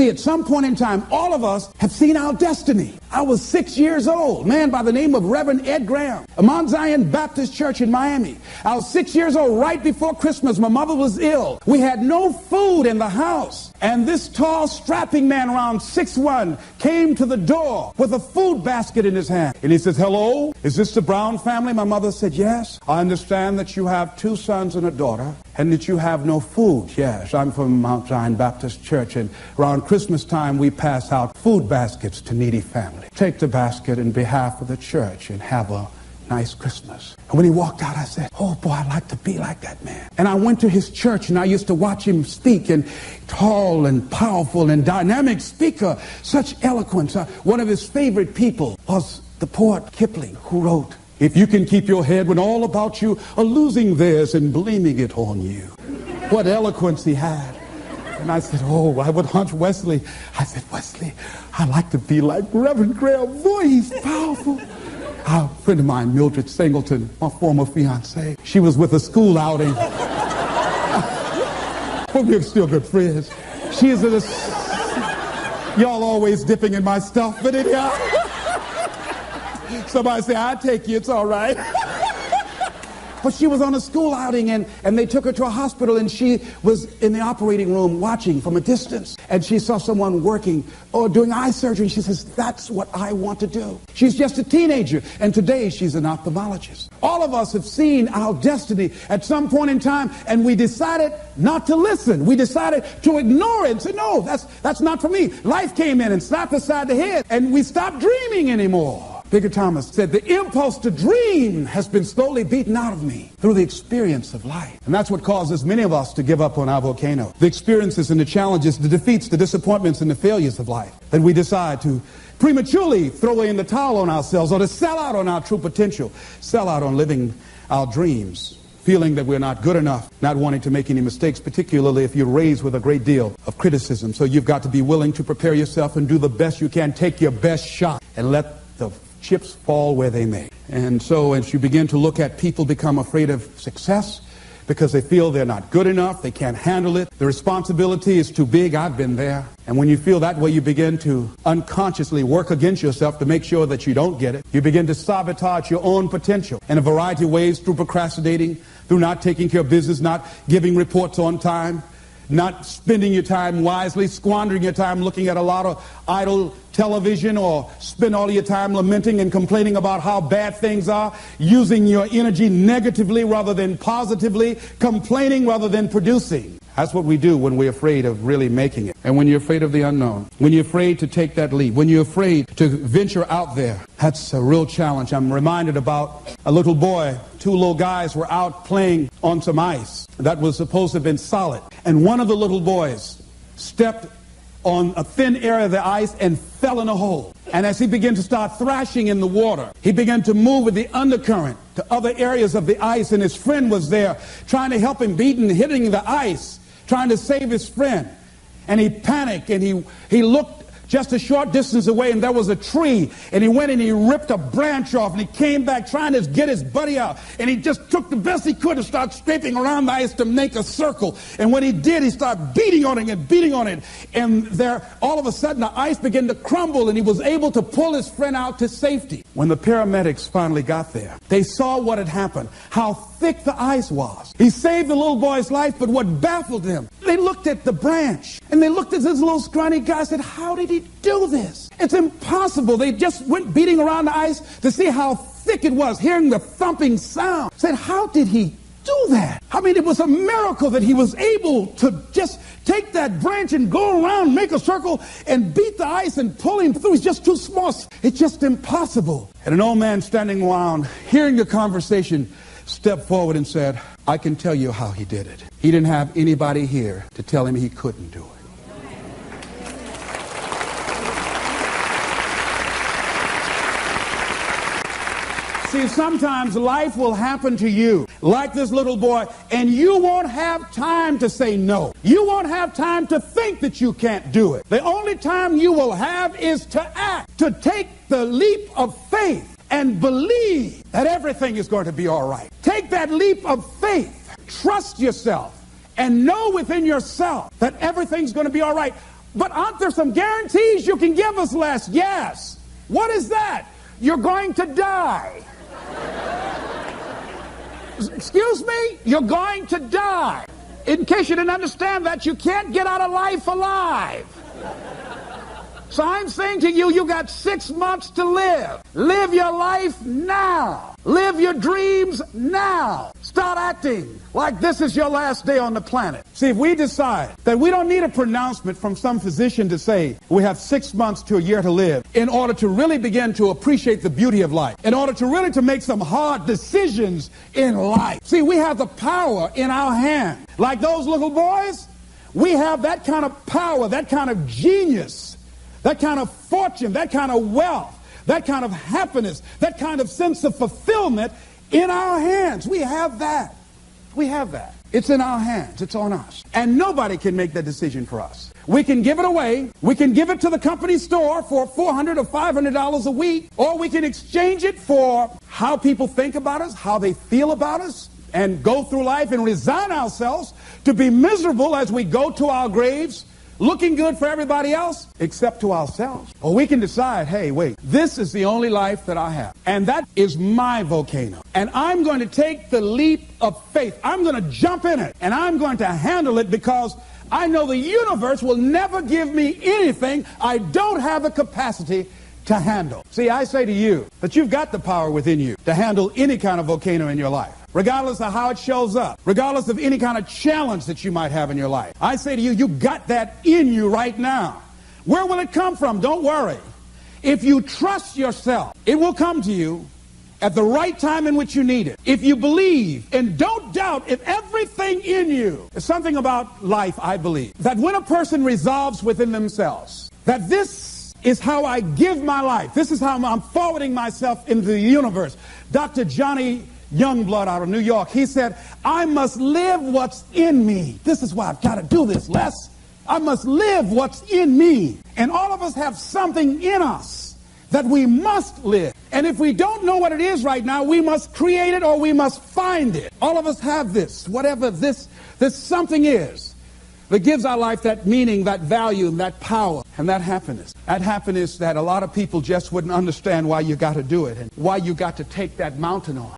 See, at some point in time, all of us have seen our destiny. I was 6 years old, a man by the name of Reverend Ed Graham, a Mount Zion Baptist Church in Miami. I was 6 years old right before Christmas. My mother was ill. We had no food in the house. And this tall, strapping man around 6'1" came to the door with a food basket in his hand. And he says, "Hello, is this the Brown family?" My mother said, "Yes. I understand that you have 2 sons and a daughter and that you have no food." "Yes, I'm from Mount Zion Baptist Church, and around Christmas time we pass out food baskets to needy families. Take the basket in behalf of the church and have a nice Christmas." And when he walked out, I said, "Oh boy, I'd like to be like that man." And I went to his church and I used to watch him speak, and tall and powerful and dynamic speaker, such eloquence. One of his favorite people was the poet Kipling, who wrote, "If you can keep your head when all about you are losing theirs and blaming it on you." What eloquence he had. And I said, "Oh, I would hunt Wesley." I said, "Wesley, I'd like to be like Reverend Graham. Boy, he's powerful." A friend of mine, Mildred Singleton, my former fiancée, she was with a school outing. But we're still good friends. She is y'all always dipping in my stuff, but anyhow. Somebody say, "I'll take you, it's all right." But she was on a school outing, and they took her to a hospital, and she was in the operating room watching from a distance. And she saw someone working or doing eye surgery. She says, "That's what I want to do." She's just a teenager, and today she's an ophthalmologist. All of us have seen our destiny at some point in time, and we decided not to listen. We decided to ignore it and say, "No, that's not for me." Life came in and slapped us side the head, and we stopped dreaming anymore. Bigger Thomas said, "The impulse to dream has been slowly beaten out of me through the experience of life." And that's what causes many of us to give up on our volcano. The experiences and the challenges, the defeats, the disappointments, and the failures of life. Then we decide to prematurely throw in the towel on ourselves, or to sell out on our true potential, sell out on living our dreams, feeling that we're not good enough, not wanting to make any mistakes, particularly if you're raised with a great deal of criticism. So you've got to be willing to prepare yourself and do the best you can. Take your best shot and let the chips fall where they may. And so as you begin to look at people become afraid of success because they feel they're not good enough, they can't handle it, the responsibility is too big. I've been there. And when you feel that way, you begin to unconsciously work against yourself to make sure that you don't get it. You begin to sabotage your own potential in a variety of ways, through procrastinating, through not taking care of business, not giving reports on time, not spending your time wisely, squandering your time looking at a lot of idle television, or spend all your time lamenting and complaining about how bad things are, using your energy negatively rather than positively, complaining rather than producing. That's what we do when we're afraid of really making it. And when you're afraid of the unknown, when you're afraid to take that leap, when you're afraid to venture out there, that's a real challenge. I'm reminded about a little boy. 2 little guys were out playing on some ice that was supposed to have been solid. And one of the little boys stepped on a thin area of the ice and fell in a hole. And as he began to start thrashing in the water, he began to move with the undercurrent to other areas of the ice, and his friend was there trying to help him, beating, hitting the ice, trying to save his friend. And he panicked, and he looked just a short distance away, and there was a tree, and he went and he ripped a branch off, and he came back trying to get his buddy out, and he just took the best he could and started scraping around the ice to make a circle. And when he did, he started beating on it, and there, all of a sudden, the ice began to crumble, and he was able to pull his friend out to safety. When the paramedics finally got there, they saw what had happened, how thick the ice was. He saved the little boy's life, but what baffled them, they looked at the branch, and they looked at this little scrawny guy and said, "How did he do this? It's impossible." They just went beating around the ice to see how thick it was, hearing the thumping sound. Said, "How did he do that?" I mean, it was a miracle that he was able to just take that branch and go around, make a circle, and beat the ice and pull him through. He's just too small. It's just impossible. And an old man standing around, hearing the conversation, stepped forward and said, "I can tell you how he did it. He didn't have anybody here to tell him he couldn't do it." See, sometimes life will happen to you, like this little boy, and you won't have time to say no. You won't have time to think that you can't do it. The only time you will have is to act, to take the leap of faith and believe that everything is going to be all right. Take that leap of faith, trust yourself, and know within yourself that everything's going to be all right. But aren't there some guarantees you can give us, Les? Yes. What is that? You're going to die. Excuse me? You're going to die. In case you didn't understand that, you can't get out of life alive. So I'm saying to you, you got 6 months to live. Live your life now. Live your dreams now. Start acting like this is your last day on the planet. See, if we decide that we don't need a pronouncement from some physician to say we have 6 months to a year to live in order to really begin to appreciate the beauty of life, in order to really to make some hard decisions in life. See, we have the power in our hand. Like those little boys, we have that kind of power, that kind of genius, that kind of fortune, that kind of wealth, that kind of happiness, that kind of sense of fulfillment in our hands. We have that. We have that. It's in our hands. It's on us. And nobody can make that decision for us. We can give it away. We can give it to the company store for $400 or $500 a week, or we can exchange it for how people think about us, how they feel about us, and go through life and resign ourselves to be miserable as we go to our graves, looking good for everybody else except to ourselves. Or we can decide, hey, wait, this is the only life that I have. And that is my volcano. And I'm going to take the leap of faith. I'm going to jump in it. And I'm going to handle it because I know the universe will never give me anything I don't have the capacity to handle. See, I say to you that you've got the power within you to handle any kind of volcano in your life, regardless of how it shows up, regardless of any kind of challenge that you might have in your life. I say to you, you got that in you right now. Where will it come from? Don't worry. If you trust yourself, it will come to you at the right time in which you need it. If you believe, and don't doubt, if everything in you, there's something about life, I believe, that when a person resolves within themselves, that this is how I give my life, this is how I'm forwarding myself into the universe. Dr. Johnny Youngblood out of New York, he said, I must live what's in me. This is why I've got to do this, Les. I must live what's in me. And all of us have something in us that we must live. And if we don't know what it is right now, we must create it or we must find it. All of us have this, whatever this something is that gives our life that meaning, that value, and that power, and that happiness. That happiness that a lot of people just wouldn't understand why you got to do it and why you got to take that mountain on.